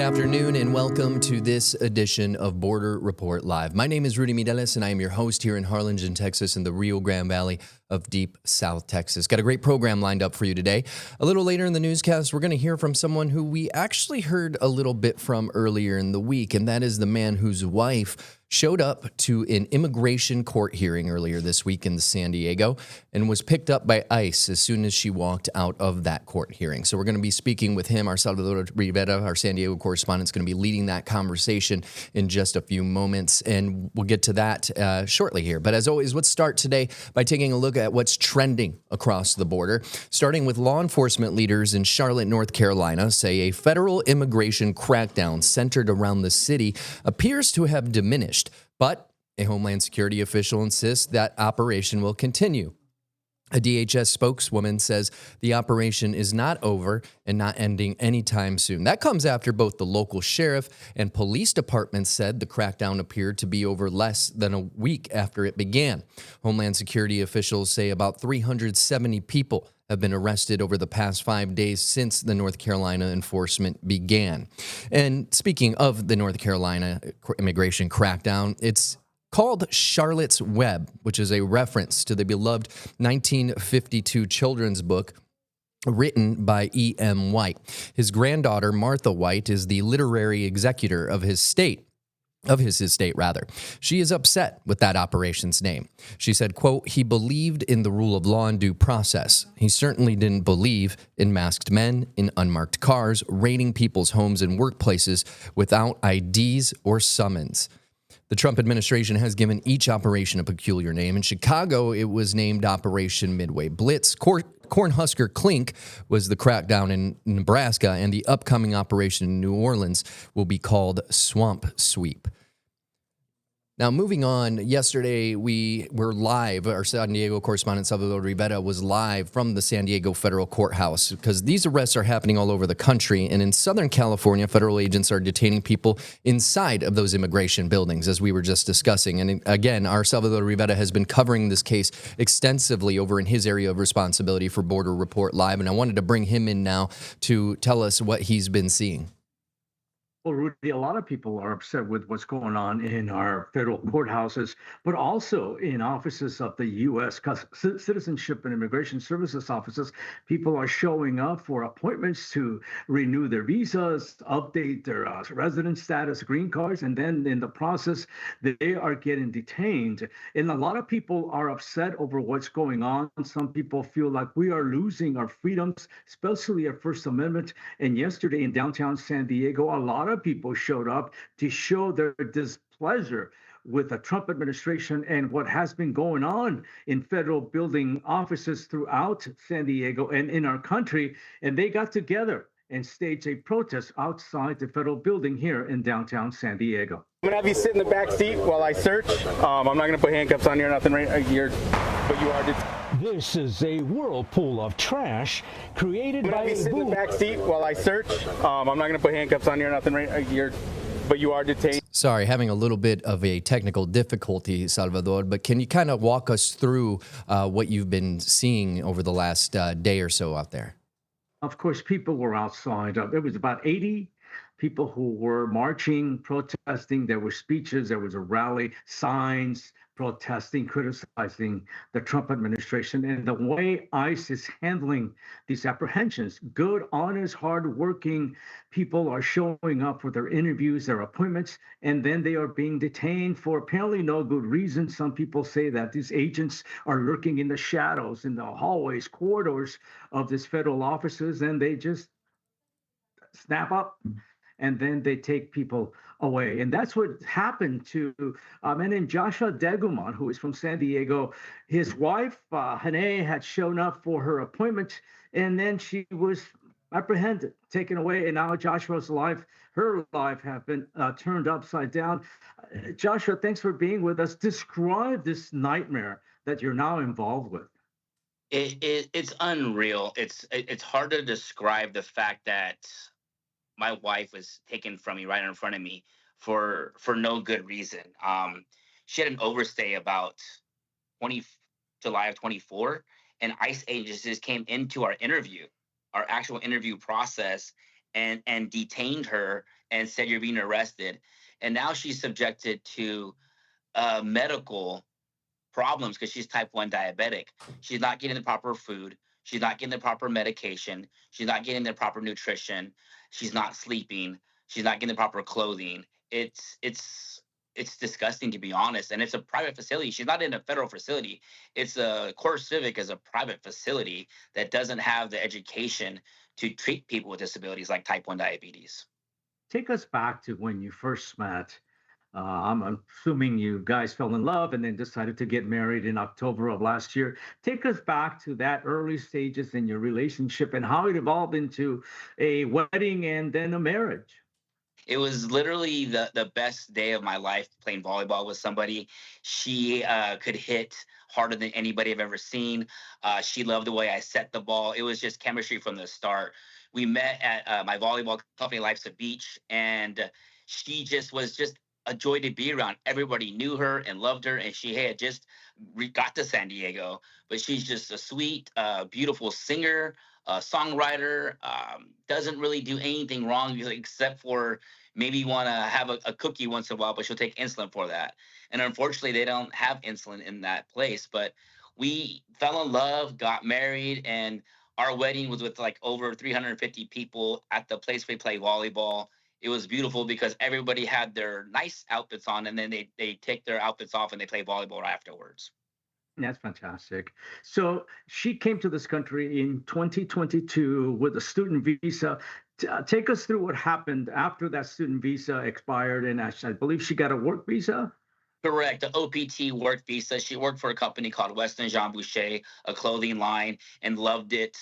afternoon and welcome to this edition of Border Report Live. My name is Rudy Mireles and I am your host here in Harlingen, Texas in the Rio Grande Valley of deep South Texas. Got a great program lined up for you today. A little later in the newscast, we're going to hear from someone who we actually heard a little bit from earlier in the week, and that is the man whose wife showed up to an immigration court hearing earlier this week in San Diego and was picked up by ICE as soon as she walked out of that court hearing. So we're going to be speaking with him. Our Salvador Rivera, our San Diego correspondent, is going to be leading that conversation in just a few moments, and we'll get to that shortly here. But as always, let's start today by taking a look at what's trending across the border, starting with law enforcement leaders in Charlotte, North Carolina, say a federal immigration crackdown centered around the city appears to have diminished. But a Homeland Security official insists that operation will continue. A DHS spokeswoman says the operation is not over and not ending anytime soon. That comes after both the local sheriff and police departments said the crackdown appeared to be over less than a week after it began. Homeland Security officials say about 370 people have been arrested over the past 5 days since the North Carolina enforcement began. And speaking of the North Carolina immigration crackdown, it's called Charlotte's Web, which is a reference to the beloved 1952 children's book written by E.M. White. His granddaughter, Martha White, is the literary executor of his estate. She is upset with that operation's name. She said, quote, "He believed in the rule of law and due process. He certainly didn't believe in masked men in unmarked cars, raiding people's homes and workplaces without IDs or summons." The Trump administration has given each operation a peculiar name. In Chicago, it was named Operation Midway Blitz. Cornhusker Clink was the crackdown in Nebraska, and the upcoming operation in New Orleans will be called Swamp Sweep. Now, moving on, yesterday we were live. Our San Diego correspondent Salvador Rivera was live from the San Diego federal courthouse because these arrests are happening all over the country. And in Southern California, federal agents are detaining people inside of those immigration buildings, as we were just discussing. And again, our Salvador Rivera has been covering this case extensively over in his area of responsibility for Border Report Live. And I wanted to bring him in now to tell us what he's been seeing. Well, Rudy, a lot of people are upset with what's going on in our federal courthouses, but also in offices of the U.S. Citizenship and Immigration Services offices. People are showing up for appointments to renew their visas, update their resident status, green cards, and then in the process, they are getting detained. And a lot of people are upset over what's going on. Some people feel like we are losing our freedoms, especially our First Amendment. And yesterday in downtown San Diego, a lot of people showed up to show their displeasure with the Trump administration and what has been going on in federal building offices throughout San Diego and in our country. And they got together and staged a protest outside the federal building here in downtown San Diego. I'm gonna have you sit in the back seat while I search. I'm not gonna put handcuffs on you or nothing, right? But you are. This is a whirlpool of trash created by a boom. In the back seat while I search. I'm not going to put handcuffs on you or nothing, right? But you are detained. Sorry, having a little bit of a technical difficulty, Salvador, but can you kind of walk us through what you've been seeing over the last day or so out there? Of course, people were outside. There was about 80 people who were marching, protesting. There were speeches. There was a rally, signs, protesting, criticizing the Trump administration and the way ICE is handling these apprehensions. Good, honest, hardworking people are showing up for their interviews, their appointments, and then they are being detained for apparently no good reason. Some people say that these agents are lurking in the shadows, in the hallways, corridors of these federal offices, and they just snap up and then they take people away. And that's what happened to a man named Joshua Deguman, who is from San Diego. His wife, Hane, had shown up for her appointment, and then she was apprehended, taken away. And now Joshua's life, her life, have been turned upside down. Joshua, thanks for being with us. Describe this nightmare that you're now involved with. It's unreal. It's hard to describe the fact that my wife was taken from me right in front of me for no good reason. She had an overstay about July of 24, and ICE agents just came into our actual interview process, and detained her and said you're being arrested. And now she's subjected to medical problems because she's type 1 diabetic. She's not getting the proper food. She's not getting the proper medication. She's not getting the proper nutrition. She's not sleeping. She's not getting the proper clothing. It's disgusting, to be honest. And it's a private facility. She's not in a federal facility. It's a Core Civic is a private facility that doesn't have the education to treat people with disabilities like type 1 diabetes. Take us back to when you first met. I'm assuming you guys fell in love and then decided to get married in October of last year. Take us back to that early stages in your relationship and how it evolved into a wedding and then a marriage. It was literally the best day of my life playing volleyball with somebody. She could hit harder than anybody I've ever seen. She loved the way I set the ball. It was just chemistry from the start. We met at my volleyball company, Life's a Beach, and she just was just a joy to be around. Everybody knew her and loved her, and she had just got to San Diego. But she's just a sweet, beautiful singer, songwriter. Doesn't really do anything wrong except for maybe want to have a cookie once in a while, but she'll take insulin for that. And unfortunately, they don't have insulin in that place. But we fell in love, got married, and our wedding was with like over 350 people at the place we play volleyball. It was beautiful because everybody had their nice outfits on, and then they take their outfits off and they play volleyball afterwards. That's fantastic. So she came to this country in 2022 with a student visa. Take us through what happened after that student visa expired, and I believe she got a work visa. Correct. The OPT work visa. She worked for a company called Weston Jean Boucher, a clothing line, and loved it.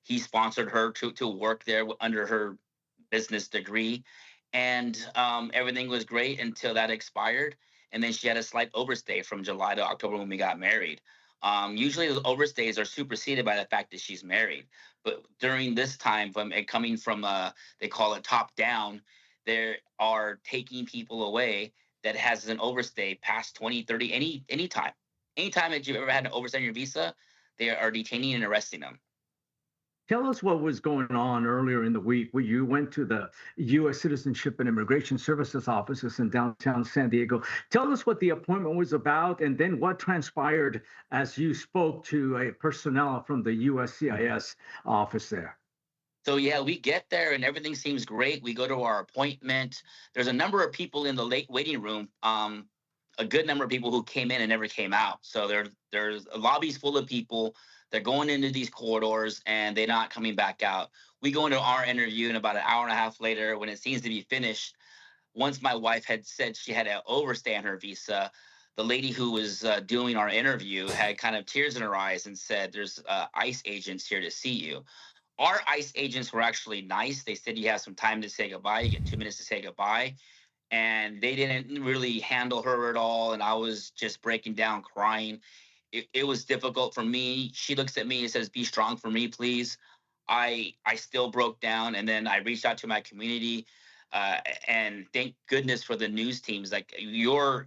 He sponsored her to work there under her business degree, and everything was great until that expired. And then she had a slight overstay from July to October when we got married. Usually, those overstays are superseded by the fact that she's married. But during this time, from it coming from they call it top down, they are taking people away that has an overstay past 20, 30, any time. Anytime that you've ever had an overstay on your visa, they are detaining and arresting them. Tell us what was going on earlier in the week where you went to the U.S. Citizenship and Immigration Services offices in downtown San Diego. Tell us what the appointment was about and then what transpired as you spoke to a personnel from the USCIS office there. So yeah, we get there and everything seems great. We go to our appointment. There's a number of people in the late waiting room. A good number of people who came in and never came out. So there's lobbies full of people. They're going into these corridors and they're not coming back out. We go into our interview, and about an hour and a half later, when it seems to be finished, once my wife had said she had to overstay on her visa, the lady who was doing our interview had kind of tears in her eyes and said, "There's ICE agents here to see you." Our ICE agents were actually nice. They said you have some time to say goodbye. You get 2 minutes to say goodbye. And they didn't really handle her at all. And I was just breaking down, crying. It was difficult for me. She looks at me and says, "Be strong for me, please." I still broke down. And then I reached out to my community. And thank goodness for the news teams. Like your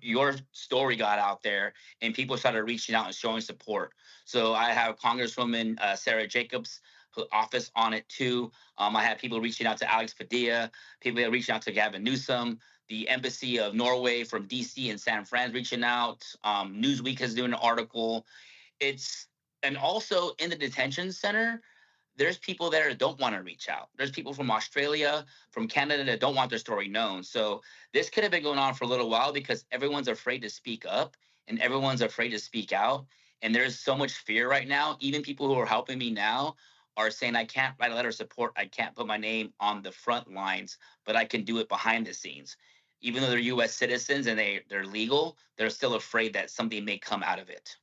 story got out there and people started reaching out and showing support. So I have Congresswoman Sarah Jacobs' office on it too. I had people reaching out to Alex Padilla, people reaching out to Gavin Newsom, the Embassy of Norway from DC and San Fran reaching out. Newsweek has doing an article. And also in the detention center, there's people there that don't want to reach out. There's people from Australia, from Canada that don't want their story known. So this could have been going on for a little while because everyone's afraid to speak up and everyone's afraid to speak out. And there's so much fear right now. Even people who are helping me now are saying, "I can't write a letter of support. I can't put my name on the front lines, but I can do it behind the scenes." Even though they're U.S. citizens and they're legal, they're still afraid that something may come out of it.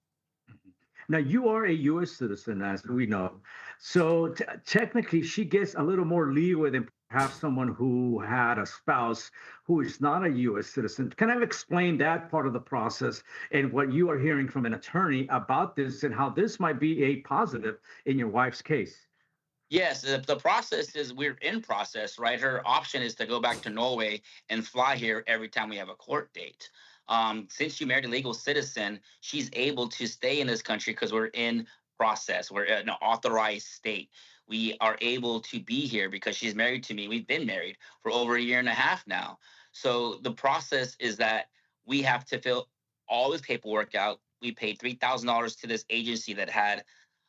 Now, you are a U.S. citizen, as we know. So technically, she gets a little more leeway than perhaps someone who had a spouse who is not a U.S. citizen. Can I explain that part of the process and what you are hearing from an attorney about this and how this might be a positive in your wife's case? Yes, the process is we're in process, right? Her option is to go back to Norway and fly here every time we have a court date. Since she married a legal citizen, she's able to stay in this country because we're in process. We're in an authorized state. we are able to be here because she's married to me. We've been married for over a year and a half now. So the process is that we have to fill all this paperwork out. We paid $3,000 to this agency that had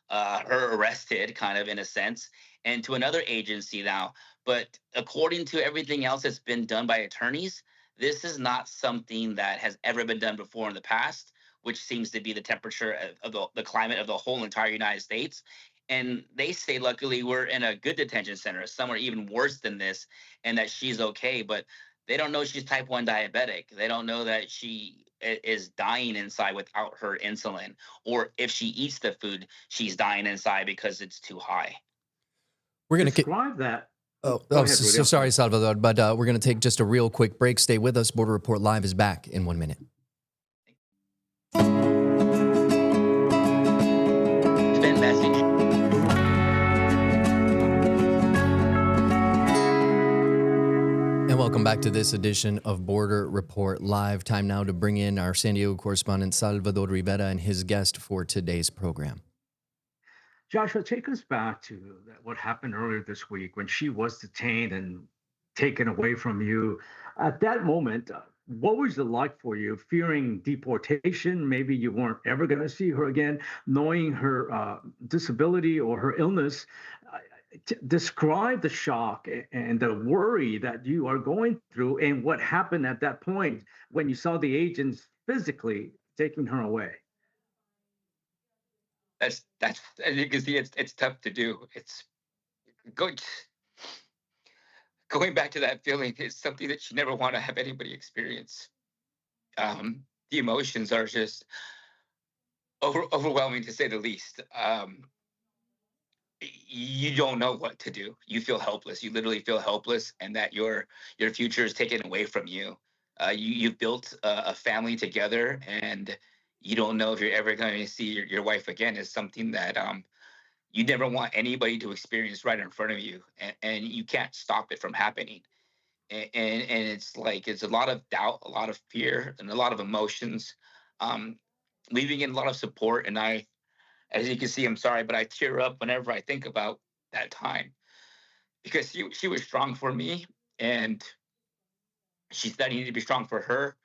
her arrested, kind of in a sense, and to another agency now. But according to everything else that's been done by attorneys, this is not something that has ever been done before in the past, which seems to be the temperature of the climate of the whole entire United States. And they say, luckily, we're in a good detention center. Some are even worse than this, and that she's okay. But they don't know she's type 1 diabetic. They don't know that she is dying inside without her insulin, or if she eats the food, she's dying inside because it's too high. We're going to Describe that. Oh, Go ahead, so, Rudy. so sorry, Salvador, but we're going to take just a real quick break. Stay with us. Border Report Live is back in 1 minute. Spin message. And welcome back to this edition of Border Report Live. Time now to bring in our San Diego correspondent, Salvador Rivera, and his guest for today's program. Joshua, take us back to what happened earlier this week when she was detained and taken away from you. At that moment, what was it like for you, fearing deportation? Maybe you weren't ever going to see her again, knowing her disability or her illness. Describe the shock and the worry that you are going through and what happened at that point when you saw the agents physically taking her away. That's as you can see, it's tough to do. It's going back to that feeling is something that you never want to have anybody experience. The emotions are just overwhelming, to say the least. You don't know what to do. You feel helpless. You literally feel helpless, and that your future is taken away from you. You've built a family together, and you don't know if you're ever going to see your wife again. Is something that you never want anybody to experience right in front of you, and you can't stop it from happening. And it's like it's a lot of doubt, a lot of fear, and a lot of emotions. Um, Leaving in a lot of support, and as you can see, I'm sorry, but I tear up whenever I think about that time because she was strong for me, and she said I needed to be strong for her.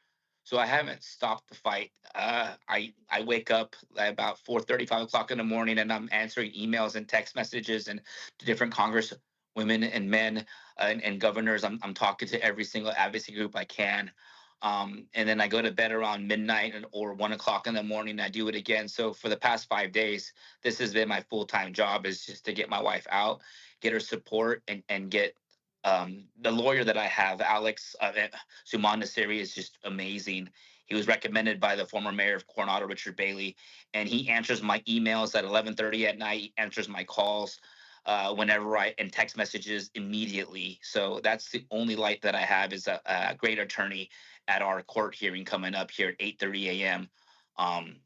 So I haven't stopped the fight. I wake up at about 4:30, 5 o'clock in the morning, and I'm answering emails and text messages and to different Congress women and men and governors. I'm talking to every single advocacy group I can. And then I go to bed around midnight or 1 o'clock in the morning. I do it again. So for the past 5 days, this has been my full-time job, is just to get my wife out, get her support, and get the lawyer that I have, Alex Suman Nasiri, is just amazing. He was recommended by the former mayor of Coronado, Richard Bailey, and he answers my emails at 11:30 at night. He answers my calls whenever and text messages immediately. So that's the only light that I have, is a great attorney at our court hearing coming up here at 8:30 a.m. On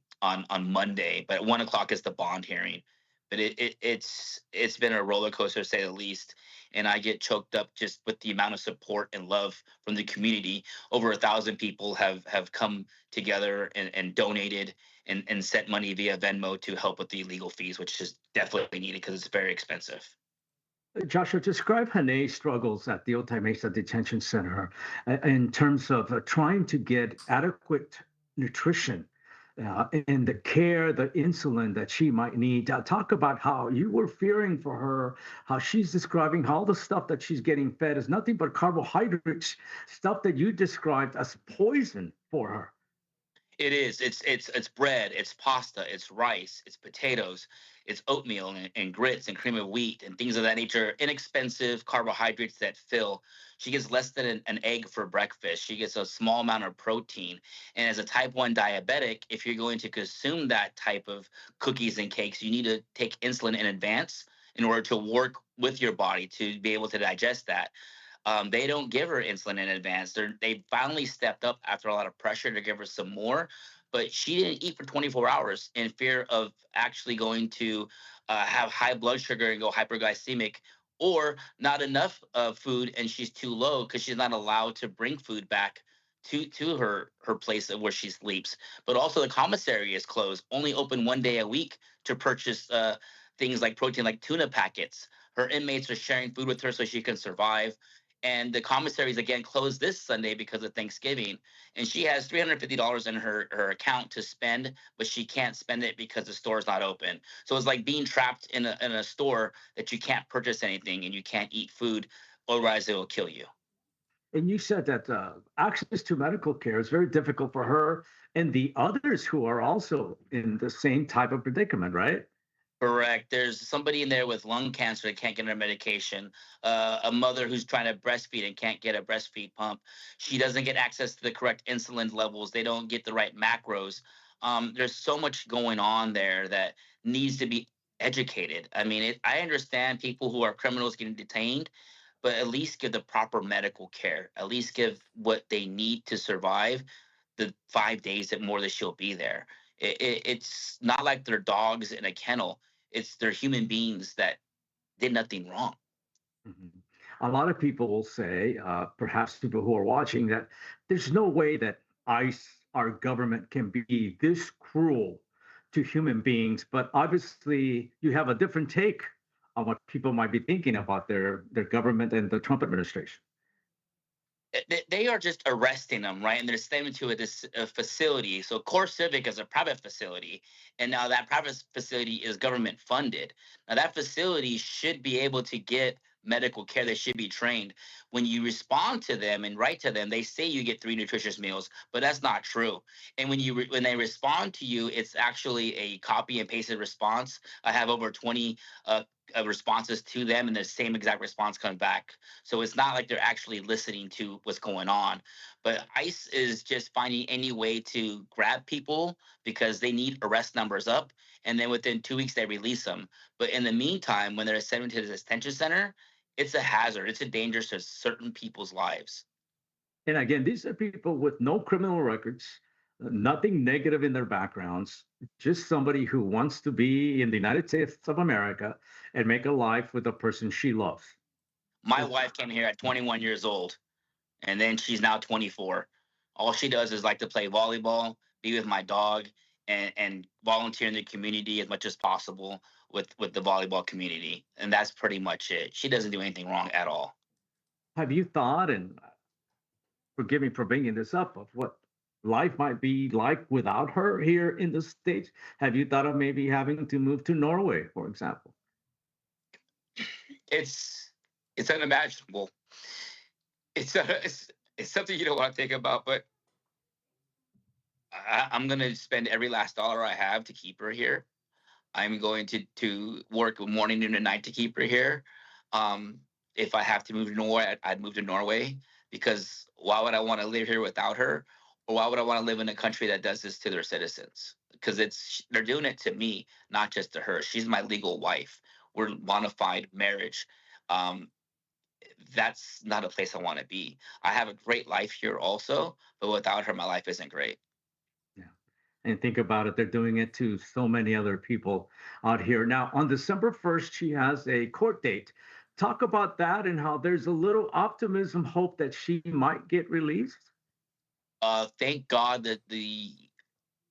Monday. But at 1 o'clock is the bond hearing. But it's been a roller coaster, to say the least. And I get choked up just with the amount of support and love from the community. Over 1,000 people have come together and donated and sent money via Venmo to help with the legal fees, which is definitely needed because it's very expensive. Joshua, describe Hane's struggles at the Otay Mesa Detention Center in terms of trying to get adequate nutrition and the care, the insulin that she might need. Talk about how you were fearing for her, how she's describing how all the stuff that she's getting fed is nothing but carbohydrates, stuff that you described as poison for her. It is. It's bread. It's pasta. It's rice. It's potatoes. It's oatmeal and grits and cream of wheat and things of that nature. Inexpensive carbohydrates that fill. She gets less than an egg for breakfast. She gets a small amount of protein. And as a type 1 diabetic, if you're going to consume that type of cookies and cakes, you need to take insulin in advance in order to work with your body to be able to digest that. They don't give her insulin in advance. They finally stepped up after a lot of pressure to give her some more, but she didn't eat for 24 hours in fear of actually going to have high blood sugar and go hyperglycemic, or not enough food and she's too low because she's not allowed to bring food back to her place of where she sleeps. But also the commissary is closed, only open 1 day a week to purchase things like protein, like tuna packets. Her inmates are sharing food with her so she can survive. And the commissaries again closed this Sunday because of Thanksgiving. And she has $350 in her account to spend, but she can't spend it because the store is not open. So it's like being trapped in a store that you can't purchase anything and you can't eat food, otherwise it will kill you. And you said that access to medical care is very difficult for her and the others who are also in the same type of predicament, right? Correct. There's somebody in there with lung cancer that can't get her medication. A mother who's trying to breastfeed and can't get a breastfeed pump. She doesn't get access to the correct insulin levels. They don't get the right macros. There's so much going on there that needs to be educated. I mean, I understand people who are criminals getting detained, but at least give the proper medical care. At least give what they need to survive the 5 days that more that she'll be there. It's not like they're dogs in a kennel. They're human beings that did nothing wrong. Mhm. A lot of people will say, perhaps people who are watching, that there's no way that ICE, our government, can be this cruel to human beings. But obviously, you have a different take on what people might be thinking about their government and the Trump administration. They are just arresting them, right? And they're sending them to a facility. So Core Civic is a private facility, and now that private facility is government funded. Now that facility should be able to get medical care. They should be trained. When you respond to them and write to them, they say you get 3 nutritious meals, but that's not true. And when they respond to you, it's actually a copy and pasted response. I have over 20 responses to them, and the same exact response comes back. So it's not like they're actually listening to what's going on. But ICE is just finding any way to grab people because they need arrest numbers up. And then within 2 weeks, they release them. But in the meantime, when they're sent to the detention center, it's a hazard. It's a danger to certain people's lives. And again, these are people with no criminal records, nothing negative in their backgrounds, just somebody who wants to be in the United States of America and make a life with a person she loves. My So, wife came here at 21 years old, and then she's now 24. All she does is like to play volleyball, be with my dog, and volunteer in the community as much as possible with the volleyball community. And that's pretty much it. She doesn't do anything wrong at all. have you thought, and forgive me for bringing this up, of what life might be like without her here in the States? Have you thought of maybe having to move to Norway, for example? It's unimaginable. It's something you don't want to think about, but I'm gonna spend every last dollar I have to keep her here. I'm going to work morning, noon, and night to keep her here. If I have to move to Norway, I'd move to Norway because why would I want to live here without her, or why would I want to live in a country that does this to their citizens? Because they're doing it to me, not just to her. She's my legal wife. We're bona fide marriage. Um, that's not a place I want to be. I have a great life here also, but without her, my life isn't great. Yeah. And think about it, they're doing it to so many other people out here. Now, on December 1st, she has a court date. Talk about that and how there's a little optimism, hope that she might get released. Thank God that the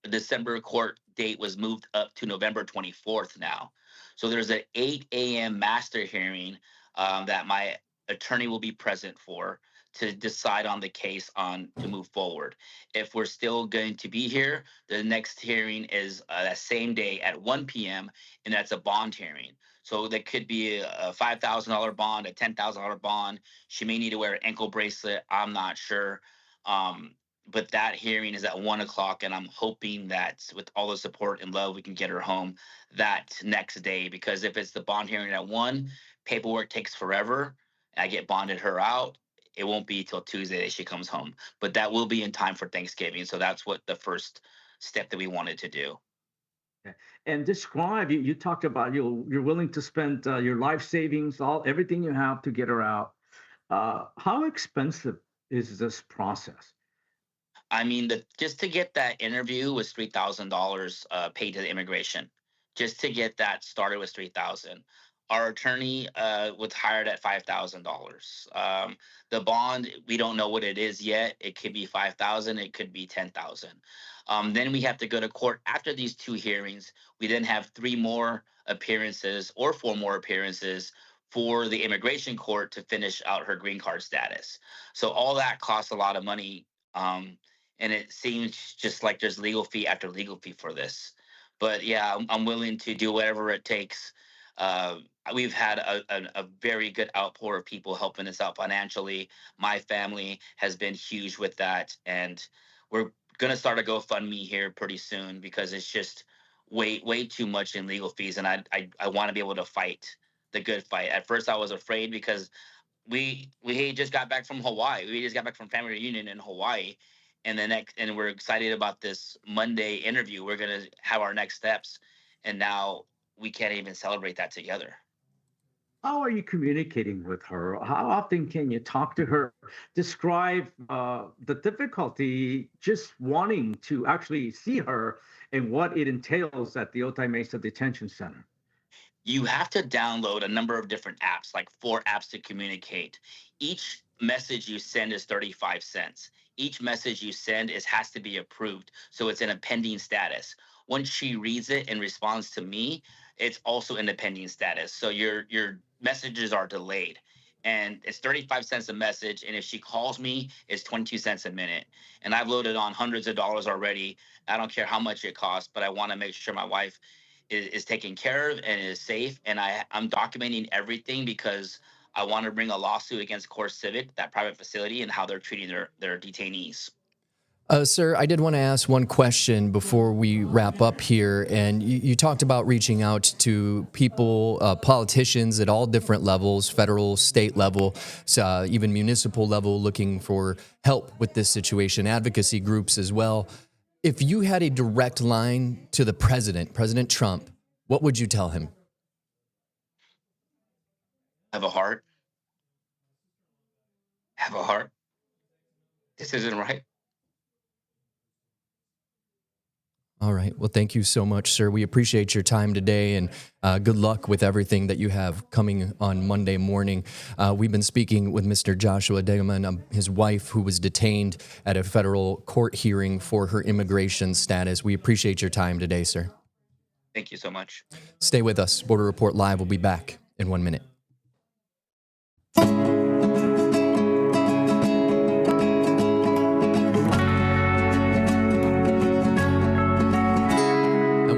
December court date was moved up to November 24th now. So there's an 8 a.m. master hearing that my attorney will be present for to decide on the case on to move forward. If we're still going to be here, the next hearing is that same day at 1 p.m. and that's a bond hearing. So there could be a $5,000 bond, a $10,000 bond. She may need to wear an ankle bracelet. I'm not sure. Um, but that hearing is at 1 o'clock, and I'm hoping that with all the support and love, we can get her home that next day. Because if it's the bond hearing at 1, paperwork takes forever. And I get bonded her out. It won't be till Tuesday that she comes home, but that will be in time for Thanksgiving. So that's what the first step that we wanted to do. Okay. And describe, you talked about you're willing to spend your life savings, all everything you have to get her out. How expensive is this process? I mean, just to get that interview was $3,000 paid to the immigration. Just to get that started was 3,000. Our attorney was hired at $5,000. The bond, we don't know what it is yet. It could be 5,000. It could be 10,000. Then we have to go to court after these 2 hearings. We then have 3 more appearances or 4 more appearances for the immigration court to finish out her green card status. So all that costs a lot of money. And it seems just like there's legal fee after legal fee for this. But yeah, I'm willing to do whatever it takes. Uh, we've had a very good outpour of people helping us out financially. My family has been huge with that. And we're going to start a GoFundMe here pretty soon because it's just way too much in legal fees. And I want to be able to fight the good fight. At first, I was afraid because we just got back from Hawaii. We just got back from family reunion in Hawaii, and we're excited about this Monday interview. We're gonna have our next steps, and now we can't even celebrate that together. How are you communicating with her? How often can you talk to her? Describe the difficulty just wanting to actually see her and what it entails at the Otay Mesa Detention Center. You have to download a number of different apps, like 4 apps to communicate. Each message you send is 35 cents. Each message you send has to be approved, so it's in a pending status. Once she reads it and responds to me, it's also in a pending status. So your messages are delayed. And it's 35 cents a message, and if she calls me, it's 22 cents a minute. And I've loaded on hundreds of dollars already. I don't care how much it costs, but I want to make sure my wife is taken care of and is safe. And I'm documenting everything because I want to bring a lawsuit against CoreCivic, that private facility, and how they're treating their detainees. Sir, I did want to ask one question before we wrap up here. And you talked about reaching out to people, politicians at all different levels, federal, state level, even municipal level, looking for help with this situation, advocacy groups as well. If you had a direct line to the president, President Trump, what would you tell him? Have a heart. Have a heart. This isn't right. All right. Well, thank you so much, sir. We appreciate your time today, and good luck with everything that you have coming on Monday morning. We've been speaking with Mr. Joshua Degelman, his wife, who was detained at a federal court hearing for her immigration status. We appreciate your time today, sir. Thank you so much. Stay with us. Border Report Live will be back in 1 minute.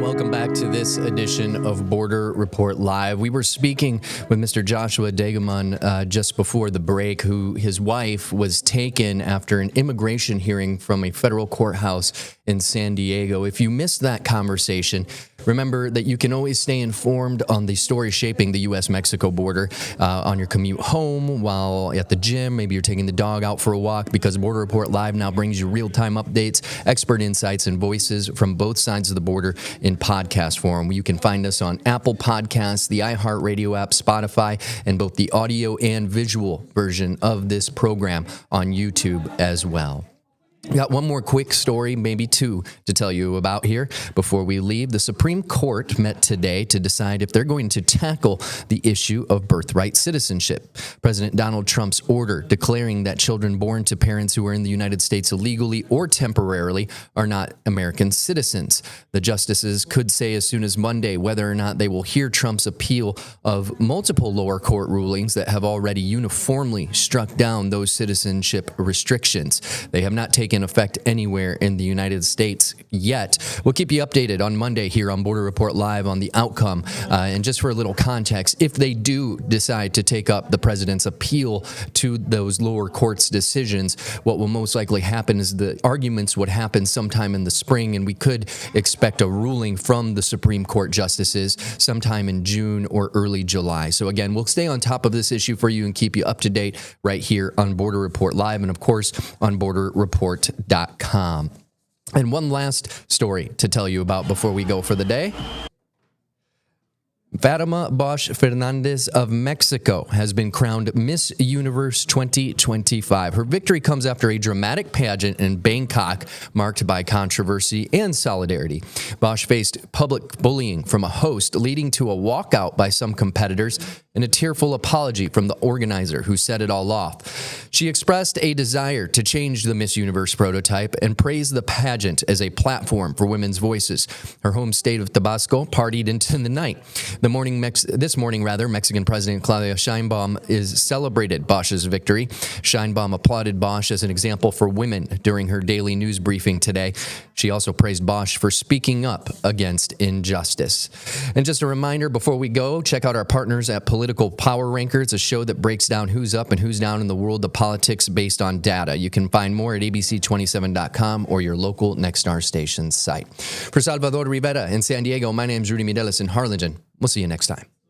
Welcome back to this edition of Border Report Live. We were speaking with Mr. Joshua Degelman just before the break, who his wife was taken after an immigration hearing from a federal courthouse in San Diego. If you missed that conversation, remember that you can always stay informed on the story shaping the U.S.-Mexico border on your commute home, while at the gym, maybe you're taking the dog out for a walk, because Border Report Live now brings you real-time updates, expert insights, and voices from both sides of the border in podcast form. You can find us on Apple Podcasts, the iHeartRadio app, Spotify, and both the audio and visual version of this program on YouTube as well. We got one more quick story, maybe two, to tell you about here before we leave. The Supreme Court met today to decide if they're going to tackle the issue of birthright citizenship. President Donald Trump's order declaring that children born to parents who are in the United States illegally or temporarily are not American citizens. The justices could say as soon as Monday whether or not they will hear Trump's appeal of multiple lower court rulings that have already uniformly struck down those citizenship restrictions. They have not taken effect anywhere in the United States yet. We'll keep you updated on Monday here on Border Report Live on the outcome. And just for a little context, if they do decide to take up the president's appeal to those lower courts' decisions, what will most likely happen is the arguments would happen sometime in the spring, and we could expect a ruling from the Supreme Court justices sometime in June or early July. So again, we'll stay on top of this issue for you and keep you up to date right here on Border Report Live and, of course, on borderreport.com. And one last story to tell you about before we go for the day. Fatima Bosch Fernandez of Mexico has been crowned Miss Universe 2025. Her victory comes after a dramatic pageant in Bangkok marked by controversy and solidarity. Bosch faced public bullying from a host, leading to a walkout by some competitors. and a tearful apology from the organizer who set it all off. She expressed a desire to change the Miss Universe prototype and praised the pageant as a platform for women's voices. Her home state of Tabasco partied into the night. This morning, Mexican President Claudia Sheinbaum is celebrated Bosch's victory. Sheinbaum applauded Bosch as an example for women during her daily news briefing today. She also praised Bosch for speaking up against injustice. And just a reminder before we go, check out our partners at Political Power Rankers, a show that breaks down who's up and who's down in the world of politics based on data. You can find more at abc27.com or your local Nexstar station site. For Salvador Rivera in San Diego, my name is Rudy Mireles in Harlingen. We'll see you next time.